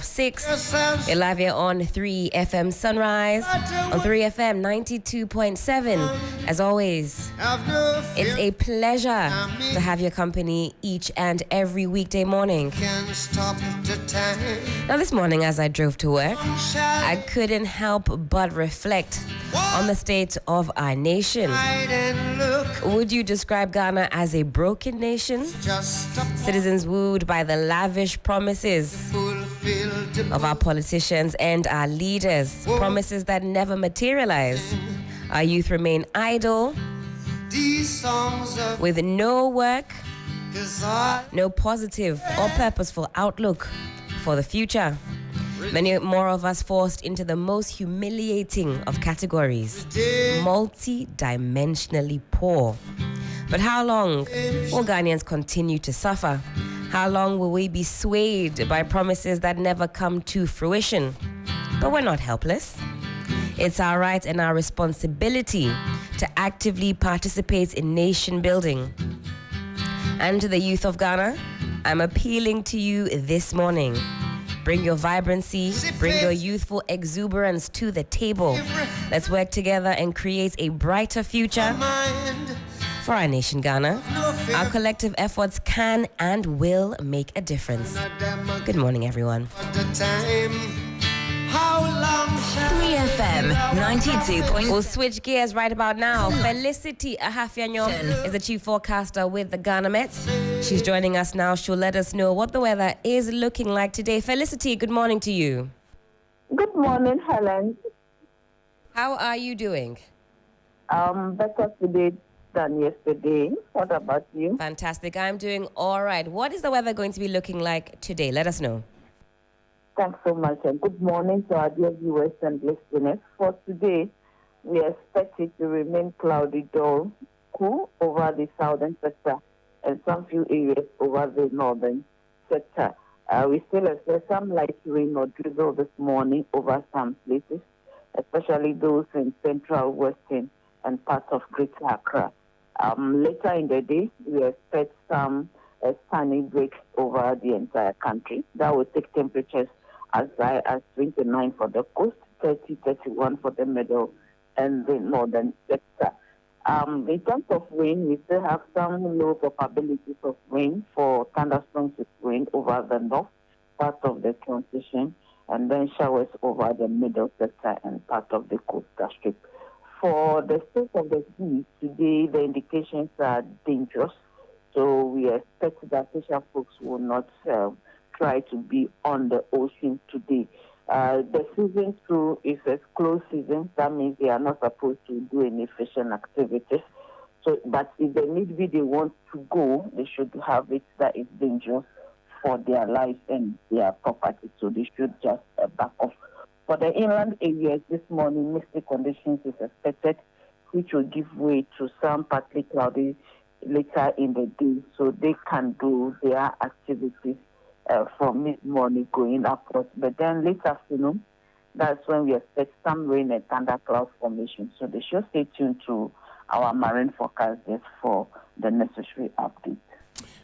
6. You're live here on 3FM Sunrise, on 3FM 92.7. As always, it's a pleasure to have your company each and every weekday morning. Now this morning as I drove to work, I couldn't help but reflect on the state of our nation. Would you describe Ghana as a broken nation? Citizens wooed by the lavish promises of our politicians and our leaders, promises that never materialize. Our youth remain idle, with no work, no positive or purposeful outlook for the future. Many more of us forced into the most humiliating of categories, multi-dimensionally poor. But how long will Ghanaians continue to suffer? How long will we be swayed by promises that never come to fruition? But we're not helpless. It's our right and our responsibility to actively participate in nation building. And to the youth of Ghana, I'm appealing to you this morning. Bring your vibrancy, bring your youthful exuberance to the table. Let's work together and create a brighter future for our nation, Ghana. Our collective efforts can and will make a difference. Good morning, everyone. 3FM 92. We'll switch gears right about now. Felicity Appiah-Ampofo is the chief forecaster with the Ghana Met. She's joining us now. She'll let us know what the weather is looking like today. Felicity, good morning to you. Good morning, Helen. How are you doing? Better today than yesterday. What about you? Fantastic. I'm doing all right. What is the weather going to be looking like today? Let us know. Thanks so much, and good morning to our dear viewers and listeners. For today, we expect it to remain cloudy, dull, cool over the southern sector and some few areas over the northern sector. We still expect some light rain or drizzle this morning over some places, especially those in central, western, and parts of Greater Accra. Later in the day, we expect some sunny breaks over the entire country. That will take temperatures as high as 29 for the coast, 30, 31 for the middle and the northern sector. In terms of rain, we still have some low probabilities of rain for thunderstorms with rain over the north, part of the transition, and then showers over the middle sector and part of the coastal strip. For the state of the sea, today the indications are dangerous, so we expect that fisher folks will not try to be on the ocean today. The season 2 is a closed season. That means they are not supposed to do any fishing activities. So, but if they need be, they want to go, they should have it that is dangerous for their lives and their property. So they should just back off. For the inland areas this morning, misty conditions is expected, which will give way to some partly cloudy later in the day, so they can do their activities from mid-morning going upwards. But then late afternoon, that's when we expect some rain and thundercloud formation. So they should stay tuned to our marine forecasters for the necessary update.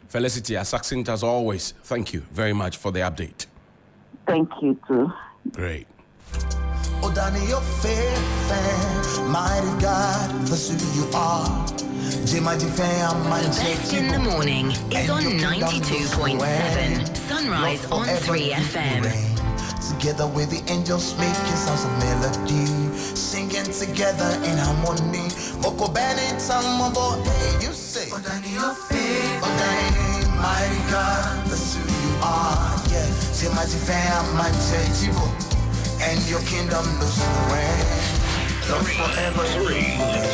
Felicity, as succinct as always, thank you very much for the update. Thank you, too. Great. Mighty God, that's who you are. The best in the morning is on 92.7. Sunrise on 3FM. Together with the angels making sounds of melody, singing together in harmony. Vocal banding, some more. Hey, you say, mighty God, that's who you are. Yeah, say mighty fam, mighty and your kingdom knows no end. Love forever.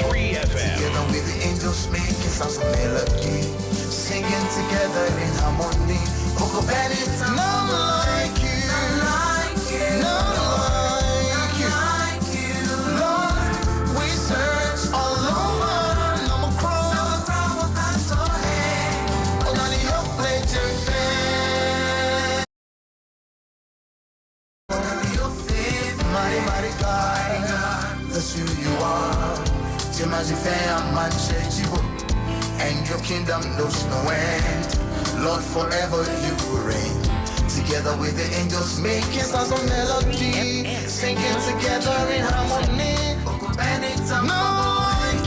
3FM. Together with the angels making sounds of melody, singing together in harmony. Vocal banding, none like you, none like you, none like you, like you. Lord, we search all over, no more crown, what that's all hey. Oh, none of your pleasure fair. Mighty, mighty God, that's who you are. Timazi fam, man, and your kingdom knows no end. Lord, forever you reign. together with the angels, making sounds of melody, singing together in harmony. No like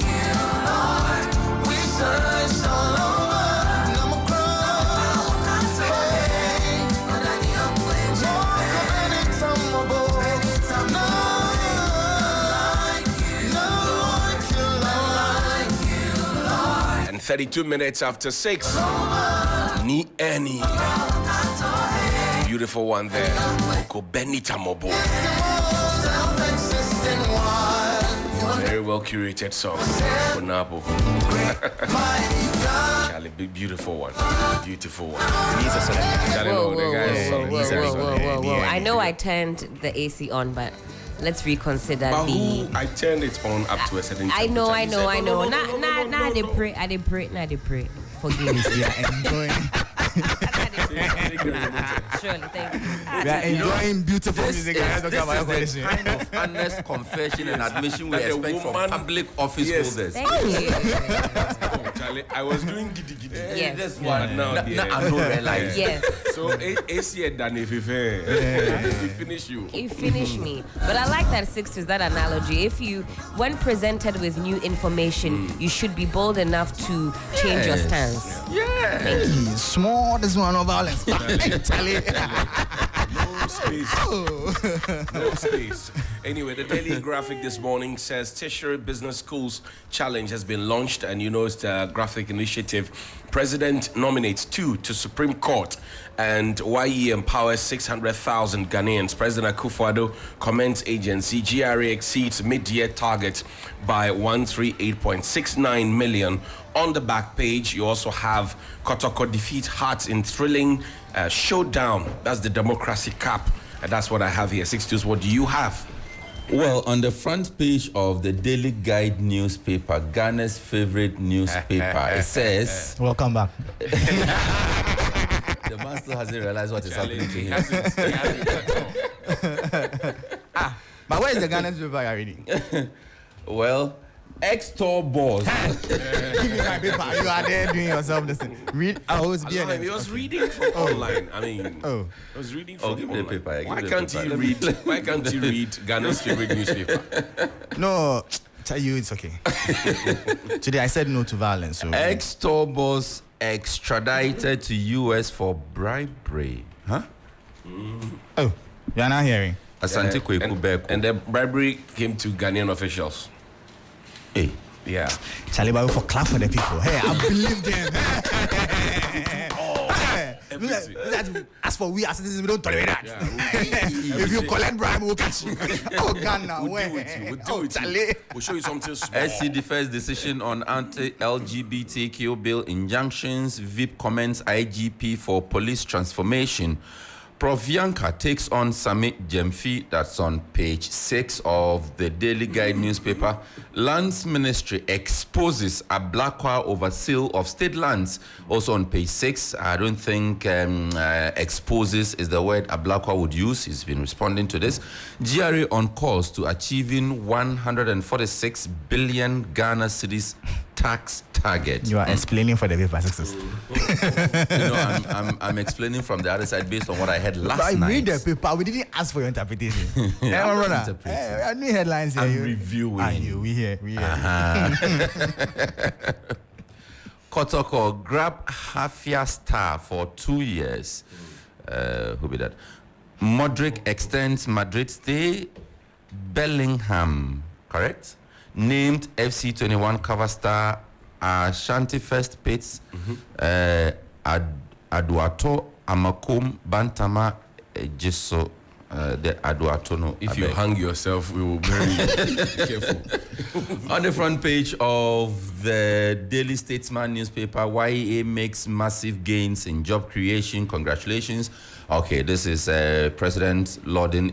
you, Lord. We searched all over, no more cross. Hey, no like you, Lord. And 32 minutes after 6. Ni any. Beautiful one there. Oko Benita Mobo. Very well curated song. Bonabo. Charlie, beautiful one. Beautiful one. Whoa. I know I turned the AC on, but let's reconsider But the. I turned it on up to a certain I know. temperature. You said, no, Nah, they pray. I did pray. Forgive me. We are enjoying. Surely, thank you. We are enjoying beautiful music. This is the kind of honest confession and admission we That the expect from woman- public office Yes. holders. Thank you. Oh, Charlie, I was doing giddy. Yes. This But one, now, dear. I don't realize. Yes. So, AC had done if he finish you. You finish me. But I like that Sixtus, that analogy. When presented with new information, you should be bold enough to change your stance. Yeah. Small, this one, no violence. Charlie. No space. No space. Anyway, the Daily Graphic this morning says Tertiary Business Schools Challenge has been launched, and you know it's the graphic initiative. President nominates 2 to Supreme Court, and YE empowers 600,000 Ghanaians. President Akufo-Addo commends agency. GRA exceeds mid-year target by 138.69 million. On the back page, you also have Kotoko defeat Hearts in thrilling showdown. That's the Democracy Cup. And that's what I have here. Sixtus, what do you have? Well, on the front page of the Daily Guide newspaper, Ghana's favorite newspaper, it says... Welcome back. The man still hasn't realized what is happening to him. But where is the Ghana paper you're reading? Well, ex-tour boss. Give me my paper. You are there doing yourself this thing. Read. I always be I was reading from online. I mean, Oh. I was reading from give me the online. paper, give Why me the can't paper. you read? Why can't you read Ghana's favorite newspaper? No, tell you it's okay. Today I said no to violence. So Ex-tour boss extradited to US for bribery. Huh? oh, you are not hearing. Asante Kweku Beku. And the bribery came to Ghanaian officials. Hey. Yeah. Charlie Babu for clap for the people. Hey, I believe them. As for we as citizens, we don't tolerate that. If you collect bribe, we'll catch you. Oh, Ghana, We'll deal with you. We'll deal with you. We'll show you something small. SC defers decision on anti-LGBTQ bill injunctions. VIP comments IGP for police transformation. Prof Yanka takes on Samit Jemfi. That's on page 6 of the Daily Guide newspaper. Lands Ministry exposes Ablakwa over sale of state lands. Also on page 6. I don't think exposes is the word Ablakwa would use. He's been responding to this. GRA on course to achieving 146 billion Ghana cedis tax target. You are explaining for the paper success. I'm explaining from the other side based on what I heard last I night. read the paper. We didn't ask for your interpretation. Yeah, my I'm not brother. interpreting. Hey, I need headlines here. I'm reviewing. Are you? We here. Kotoko grab Hafia star for 2 years. Who be that? Modric extends Madrid stay. Bellingham, correct? Named FC21 cover star Ashanti First Pits. Aduato Amakum Bantama Jeso. The Aduato no. If you hang yourself, we will bury you. Be careful. On the front page of the Daily Statesman newspaper, YEA makes massive gains in job creation. Congratulations. Okay, this is President lauding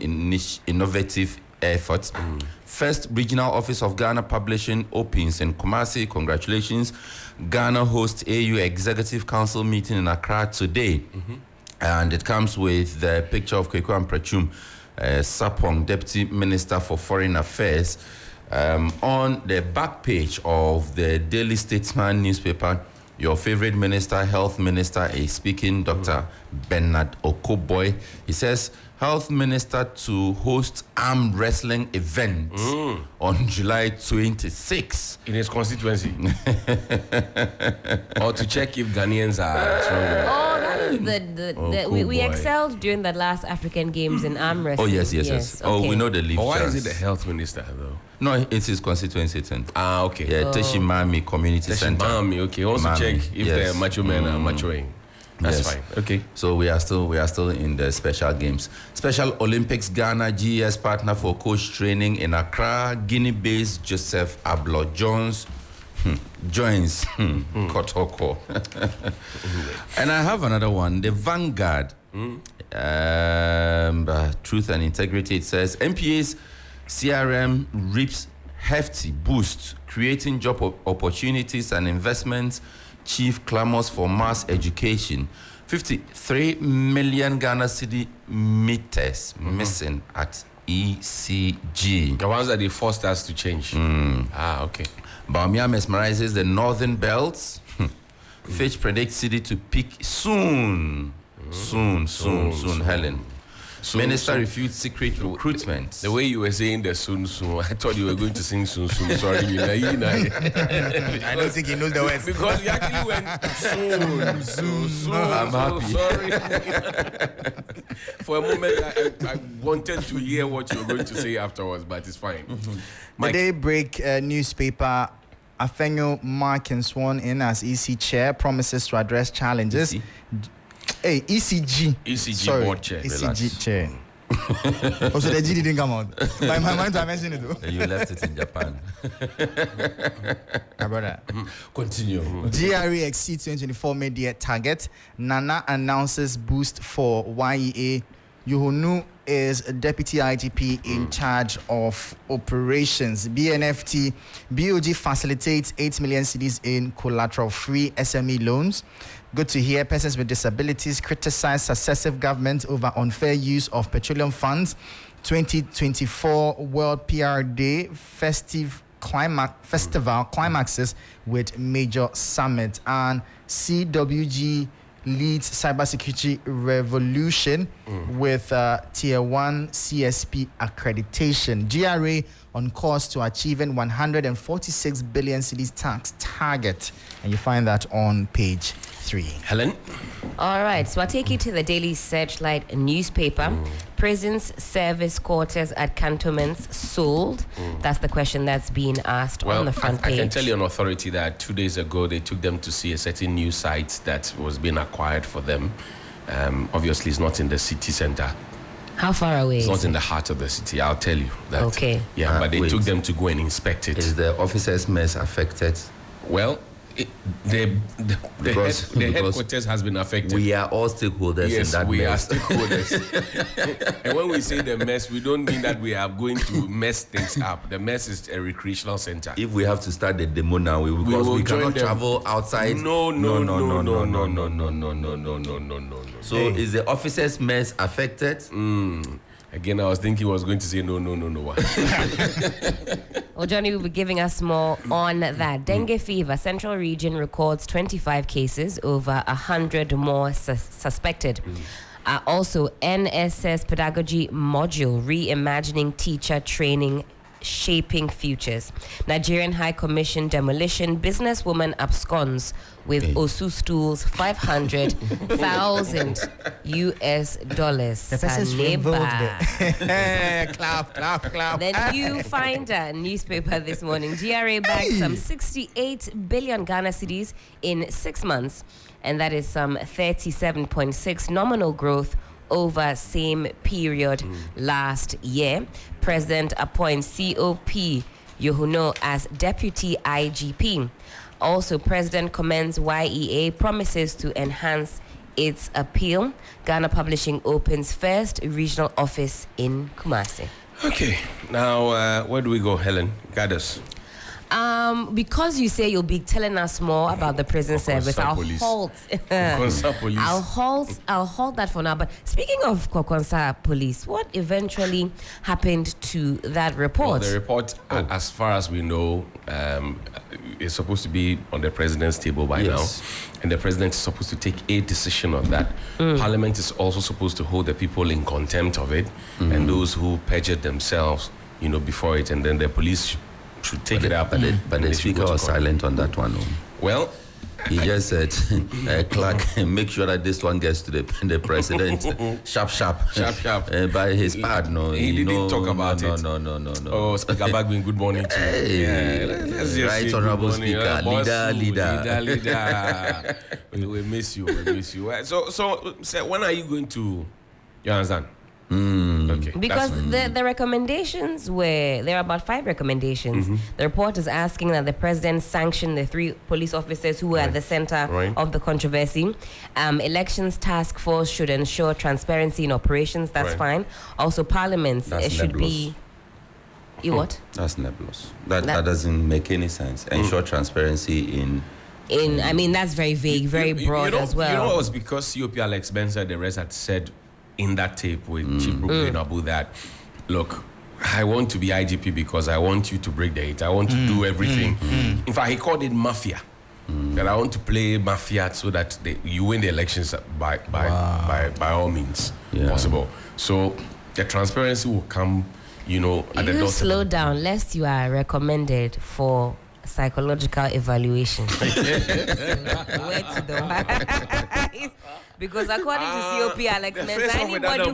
innovative efforts. First Regional Office of Ghana Publishing opens in Kumasi. Congratulations. Ghana hosts AU Executive Council meeting in Accra today. And it comes with the picture of Kweku Amprachum, Sapong, Deputy Minister for Foreign Affairs. On the back page of the Daily Statesman newspaper, Your favorite minister, health minister, is speaking, Dr. Bernard Okoboy. He says, health minister to host arm wrestling event on July 26 in his constituency. Or to check if Ghanaians are stronger. Oh, that is we boy. excelled during the last African Games in arm wrestling. Oh, yes. Oh, okay. we know the leave. But why is it the health minister, though? No, it's his constituency thing. Okay. Yeah, Teshimami Community Center. Teshimami, okay. Also Mami, check if yes. the macho men are machoing. That's Yes. fine. Okay. So we are still in the special games. Special Olympics Ghana GES partner for coach training in Accra. Guinea-based Joseph Ablo Jones joins Kotoko. And I have another one. The Vanguard. Truth and Integrity. It says MPA's CRM reaps hefty boost, creating job opportunities and investments. Chief clamors for mass education. 53 million Ghana cedi meters missing at ECG. The ones that they forced us to change. Okay. Baumia mesmerizes the northern belts. Fitch predicts city to peak soon. Soon, Helen. Minister refutes secret recruitment. The way you were saying the soon, I thought you were going to sing soon. Sorry, I don't think he knows the words. Because we actually went soon. I'm happy. Sorry. For a moment, I wanted to hear what you were going to say afterwards, but it's fine. The Daybreak newspaper, Afenyo Markin sworn in as EC chair, promises to address challenges. ECG. ECG board chair. ECG chair. Also, the G didn't come out. My mind, I mentioned it though. You left it in Japan. My brother. Continue. GRA exceeds 2024 mid-year target. Nana announces boost for YEA. Yuhunu is Deputy IGP in charge of operations. BNFT, BOG facilitates 8 million cedis in collateral-free SME loans. Good to hear. Persons with disabilities criticize successive governments over unfair use of petroleum funds. 2024 World PR Day festival climaxes with major summit. And CWG leads cybersecurity revolution with Tier 1 CSP accreditation. GRA on course to achieving 146 billion cedis tax target. And you find that on page 3. Helen? All right, so I'll take you to the Daily Searchlight newspaper. Prisons, service quarters at cantonments sold. That's the question that's being asked on the front page. I can tell you on authority that 2 days ago they took them to see a certain new site that was being acquired for them. Obviously, it's not in the city center. How far away It's is not it? in the heart of the city, I'll tell you that. Okay. Yeah, but they wait. took them to go and inspect it. Is the officers' mess affected? Well, the headquarters has been affected. We are all stakeholders in Yes, that we mess. are stakeholders. And when we say the mess, we don't mean that we are going to mess things up. The mess is a recreational center. If we have to start the demo now, because will we join cannot them. travel outside. No. So is the officers' mess affected? Again, I was thinking he was going to say no. Well, Johnny will be giving us more on that. Dengue fever. Central region records 25 cases, over 100 more suspected. Also, NSS pedagogy module, reimagining teacher training, shaping futures. Nigerian High Commission demolition. Businesswoman absconds with Osu stools, $500,000 US. The person's involved there. Clap. The New Finder newspaper this morning. GRA bagged some 68 billion Ghana cedis in 6 months, and that is some 37.6 nominal growth over same period last year. President appoints COP Yohuno as Deputy IGP. Also, President commends YEA, promises to enhance its appeal. Ghana Publishing opens first regional office in Kumasi. Okay, now where do we go, Helen? Guide us. Because you say you'll be telling us more about the prison service, I'll halt. I'll halt that for now. But speaking of Kokonsa Police, what eventually happened to that report? Well, the report, as far as we know, is supposed to be on the president's table by now, and the president is supposed to take a decision on that. Parliament is also supposed to hold the people in contempt of it, and those who perjured themselves, before it, and then the police should take it up. But the speaker was silent on that one. Well, he just said, Clark, make sure that this one gets to the president. Sharp. By his part, no. He didn't talk about it. No. Oh, Speaker Bagbin, good morning to you. Hey, right, honorable speaker, leader. We miss you. So, when are you going to, you understand? Okay. Because the recommendations there are about 5 recommendations. The report is asking that the president sanction the 3 police officers who were at the center of the controversy. Elections task force should ensure transparency in operations. That's fine. Also, Parliament should be. What? That's nebulous. That doesn't make any sense. Ensure transparency in. I mean, that's very vague, very broad as well. You know, it was because COP Alex Benzer, the rest had said in that tape with Chief Brooklyn Abu that, look, I want to be IGP because I want you to break the hate. I want to do everything. In fact, he called it mafia. That I want to play mafia so that you win the elections by all means possible. So the transparency will come, at the door. Slow down, lest you are recommended for psychological evaluation. Because according to COP Alex Benzer, anybody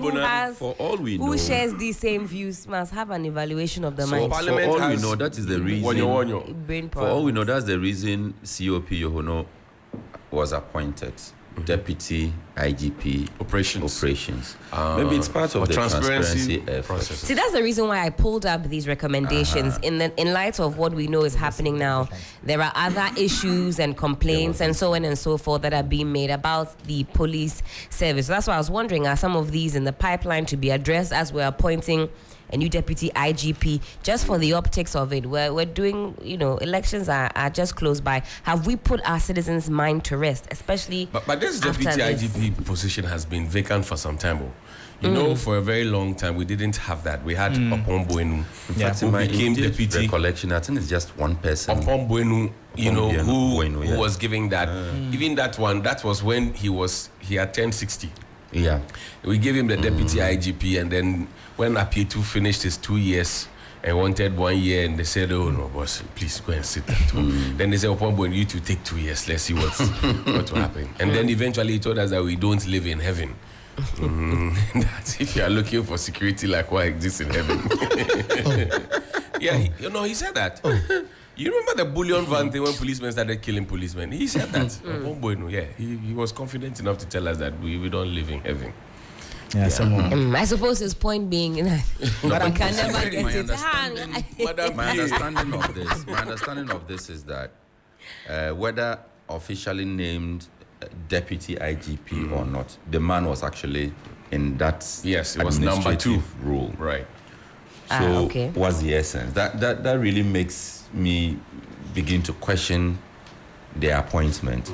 who shares these same views must have an evaluation of the mind. For all we know, that is the reason. For all we know, that's the reason COP Yohono was appointed Deputy IGP Operations. Maybe it's part of the transparency process. See, that's the reason why I pulled up these recommendations. In light of what we know is happening now, there are other issues and complaints and so on and so forth that are being made about the police service. So that's why I was wondering, are some of these in the pipeline to be addressed as we're appointing a new deputy IGP, just for the optics of it? We're doing, elections are just close by. Have we put our citizens' mind to rest, especially But this deputy IGP position has been vacant for some time. For a very long time, we didn't have that. We had Opon Buenu, who became deputy. Recollection, I think it's just one person. Opon Buenu, who was giving that. Even that one, that was when he had turned 60. Yeah. We gave him the deputy IGP, and then when Appiah finished his 2 years and wanted 1 year, and they said, "Oh no, boss, please go and sit at home." Then they said, "Upon when you to take 2 years, let's see what will happen." And then eventually he told us that we don't live in heaven. That if you are looking for security like what exists in heaven. Yeah, he said that. You remember the bullion van thing when policemen started killing policemen? He said that. He was confident enough to tell us that we don't live in heaven. I suppose his point being that we can never get it. My understanding of this is that whether officially named deputy IGP or not, the man was actually in that it was number 2 role. Right. So what's the essence? That really makes me begin to question their appointment.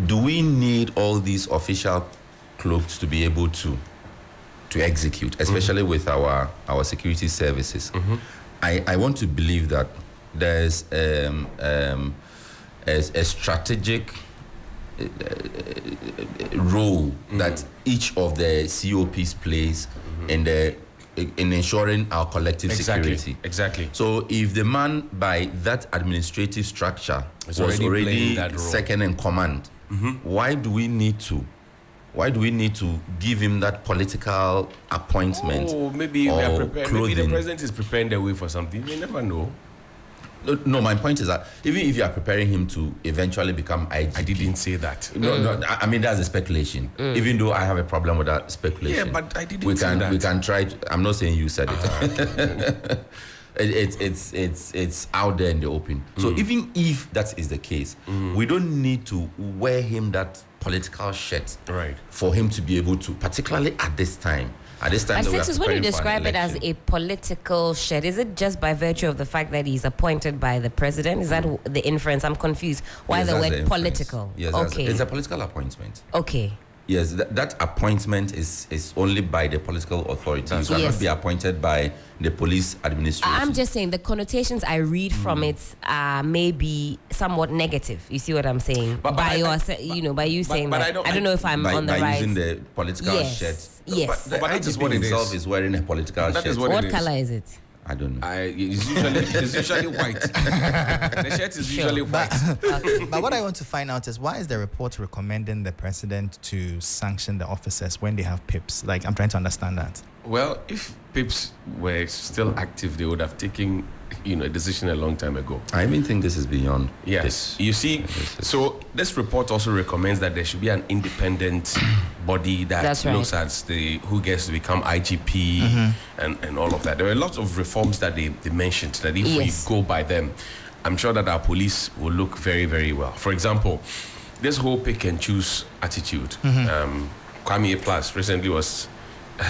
Do we need all these official cloaks to be able to execute, especially with our security services? I want to believe that there's a strategic role that each of the COPs plays in ensuring our collective security. Exactly. So if the man by that administrative structure was already second in command, why do we need to give him that political appointment? Maybe we are prepared. Maybe the president is preparing the way for something. You never know. No, my point is that even if you are preparing him to eventually become IGP, I didn't say that. No, I mean that's a speculation. Even though I have a problem with that speculation. Yeah, but I didn't say that. We can try. I'm not saying you said it. It's out there in the open. So even if that is the case, we don't need to wear him that political shirt right, for him to be able to, particularly at this time, At this time, And we are Sixtus, when you preparing for an describe it as election. a political shed, is it just by virtue of the fact that he's appointed by the president? Is that the inference? I'm confused. Why Yes, the that's word inference. political? Yes, okay. it's a political appointment. Okay. Yes, that appointment is only by the political authority. You cannot Yes. be appointed by the police administration. I'm just saying the connotations I read from it may be somewhat negative. You see what I'm saying? But by I- by you saying but that. I I don't know if I'm by, on the by right. using the political Yes, shirt. yes. But the But that is IGP what it himself is. is wearing a political That shirt. is what What it is. color is it? I don't know. It's usually white. The shirt is usually white. But what I want to find out is why is the report recommending the president to sanction the officers when they have PIPs? Like, I'm trying to understand that. Well, if PIPs were still active, they would have taken, a decision a long time ago. I even think this is beyond Yes. this. You see, so this report also recommends that there should be an independent body that That's right. looks at who gets to become IGP and all of that. There are lots of reforms that they mentioned that if Yes. we go by them, I'm sure that our police will look very, very well. For example, this whole pick and choose attitude. Kwame Plus recently was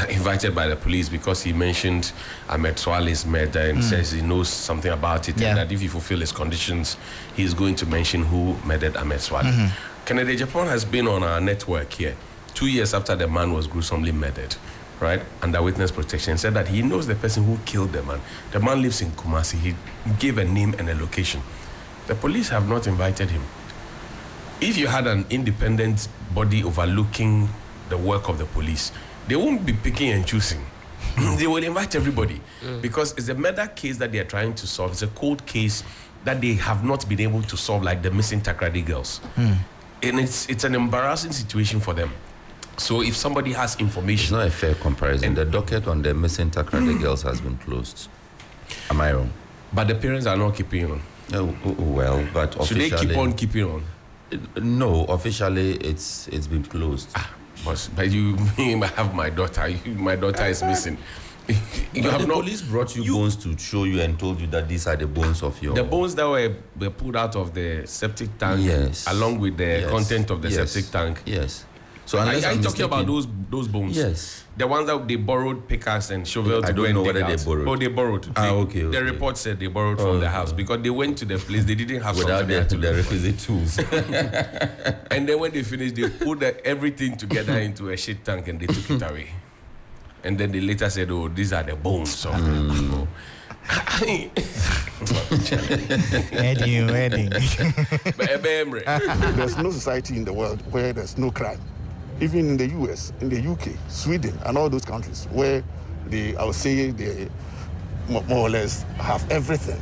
invited by the police because he mentioned Ahmed Swale's murder and says he knows something about it Yeah. and that if he fulfills his conditions, he's going to mention who murdered Ahmed Swale. Kennedy Japan has been on our network here 2 years after the man was gruesomely murdered, right, under witness protection, said that he knows the person who killed the man. The man lives in Kumasi. He gave a name and a location. The police have not invited him. If you had an independent body overlooking the work of the police, they won't be picking and choosing. They will invite everybody because it's a murder case that they are trying to solve. It's a cold case that they have not been able to solve, like the missing Takrady girls. And it's an embarrassing situation for them. So if somebody has It's information, not a fair comparison. The docket on the missing Takrady girls has been closed. Am I wrong? but the parents are not keeping on, Well, but should officially... they keep on keeping on? No, officially it's been closed. But you have my daughter. My daughter is missing. You have the not. police brought you bones to show you and told you that these are the bones of your... The bones that were pulled out of the septic tank, Yes. along with the Yes. content of the Yes. septic tank. Yes. So Are unless you I'm talking about mistaken- those bones? Yes. The ones that they borrowed pickaxe and shovel to I go don't and know dig whether they out. borrowed. Oh, they borrowed. Okay. The report said they borrowed from the house because they went to the place. They didn't have Without something they had to the look for. requisite tools. And then when they finished, they put everything together into a shit tank and they took it away. And then they later said, "Oh, these are the bones of the people." Wedding. There's no society in the world where there's no crime. Even in the US, in the UK, Sweden, and all those countries where I would say they more or less have everything.